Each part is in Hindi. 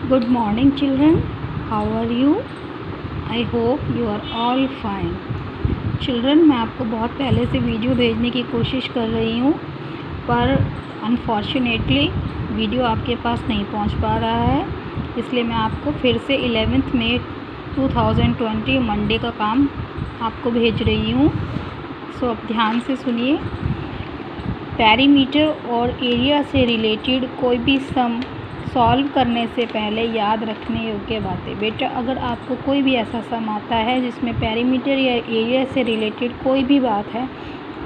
Good morning children, how are you? I hope you are all fine. Children, मैं आपको बहुत पहले से वीडियो भेजने की कोशिश कर रही हूँ, पर अनफॉर्चुनेटली वीडियो आपके पास नहीं पहुँच पा रहा है, इसलिए मैं आपको फिर से 11 मई 2020 मंडे का काम आपको भेज रही हूँ। सो अब ध्यान से सुनिए। पेरीमीटर और एरिया से रिलेटेड कोई भी सम सॉल्व करने से पहले याद रखने योग्य बातें। बेटा, अगर आपको कोई भी ऐसा सम आता है जिसमें पेरीमीटर या एरिया से रिलेटेड कोई भी बात है,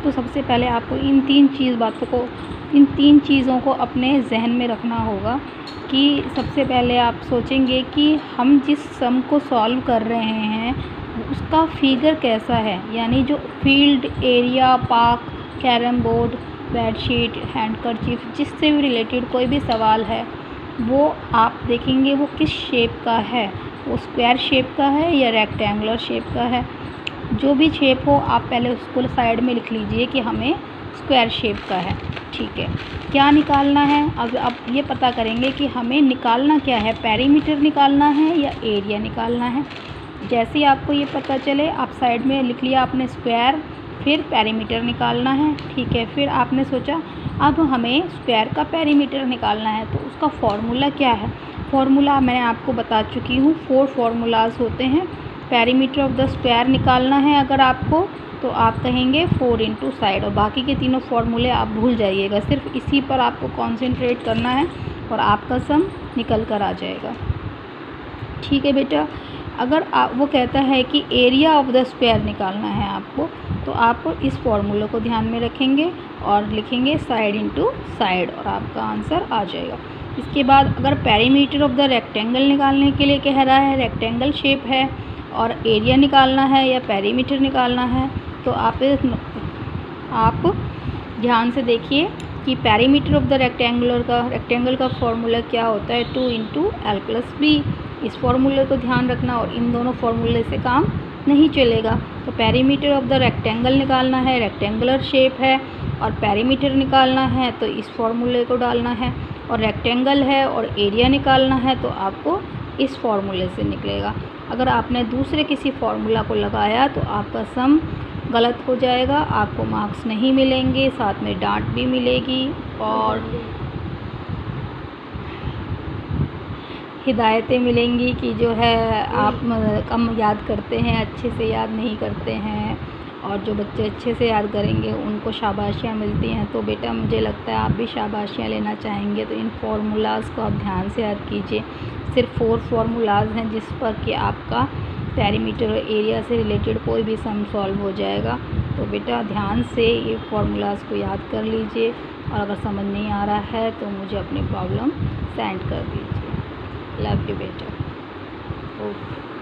तो सबसे पहले आपको इन तीन चीज़ों को अपने जहन में रखना होगा कि सबसे पहले आप सोचेंगे कि हम जिस सम को सॉल्व कर रहे हैं उसका फिगर कैसा है, यानी जो field, area, park, carrom board, bedsheet, handkerchief, जिससे भी रिलेटेड कोई भी सवाल है वो आप देखेंगे वो किस शेप का है, वो स्क्वायर शेप का है या रेक्टेंगुलर शेप का है। जो भी शेप हो आप पहले उसको साइड में लिख लीजिए कि हमें स्क्वायर शेप का है। ठीक है, क्या निकालना है? अब ये पता करेंगे कि हमें निकालना क्या है, पेरीमीटर निकालना है या एरिया निकालना है। जैसे ही आपको ये पता चले आप साइड में लिख लिया आपने स्क्वायर, फिर पेरीमीटर निकालना है। ठीक है, फिर आपने सोचा अब हमें स्क्वायर का पेरीमीटर निकालना है, तो उसका फॉर्मूला क्या है? फॉर्मूला मैंने आपको बता चुकी हूँ, 4 फार्मूलाज होते हैं। पेरीमीटर ऑफ द स्क्वायर निकालना है अगर आपको, तो आप कहेंगे 4 इंटू साइड, और बाकी के तीनों फार्मूले आप भूल जाइएगा, सिर्फ इसी पर आपको कॉन्सेंट्रेट करना है और आपका सम निकल कर आ जाएगा। ठीक है बेटा, अगर वो कहता है कि एरिया ऑफ द स्क्वायर निकालना है आपको, तो आप इस फॉर्मूले को ध्यान में रखेंगे और लिखेंगे साइड इंटू साइड और आपका आंसर आ जाएगा। इसके बाद अगर पेरीमीटर ऑफ द रेक्टेंगल निकालने के लिए कह रहा है, रेक्टेंगल शेप है और एरिया निकालना है या पेरीमीटर निकालना है, तो आप ध्यान से देखिए कि पेरीमीटर ऑफ द रेक्टेंगल का फॉर्मूला क्या होता है, 2 इंटू एल प्लस बी। इस फॉर्मूले को ध्यान रखना और इन दोनों फॉर्मूले से काम नहीं चलेगा। तो पेरीमीटर ऑफ द रेक्टेंगल निकालना है, रेक्टेंगुलर शेप है और पेरीमीटर निकालना है तो इस फॉर्मूले को डालना है, और रेक्टेंगल है और एरिया निकालना है तो आपको इस फॉर्मूले से निकलेगा। अगर आपने दूसरे किसी फॉर्मूला को लगाया तो आपका सम गलत हो जाएगा, आपको मार्क्स नहीं मिलेंगे, साथ में डांट भी मिलेगी और हिदायतें मिलेंगी कि जो है आप कम याद करते हैं, अच्छे से याद नहीं करते हैं, और जो बच्चे अच्छे से याद करेंगे उनको शाबाशियाँ मिलती हैं। तो बेटा मुझे लगता है आप भी शाबाशियाँ लेना चाहेंगे, तो इन फार्मूलाज़ को आप ध्यान से याद कीजिए। सिर्फ 4 फार्मूलाज़ हैं जिस पर कि आपका पेरीमीटर और एरिया से रिलेटेड कोई भी सम सॉल्व हो जाएगा। तो बेटा ध्यान से ये फार्मूलाज़ को याद कर लीजिए, और अगर समझ नहीं आ रहा है तो मुझे अपनी प्रॉब्लम सेंड कर दीजिए। लव यू बेटा। ओके।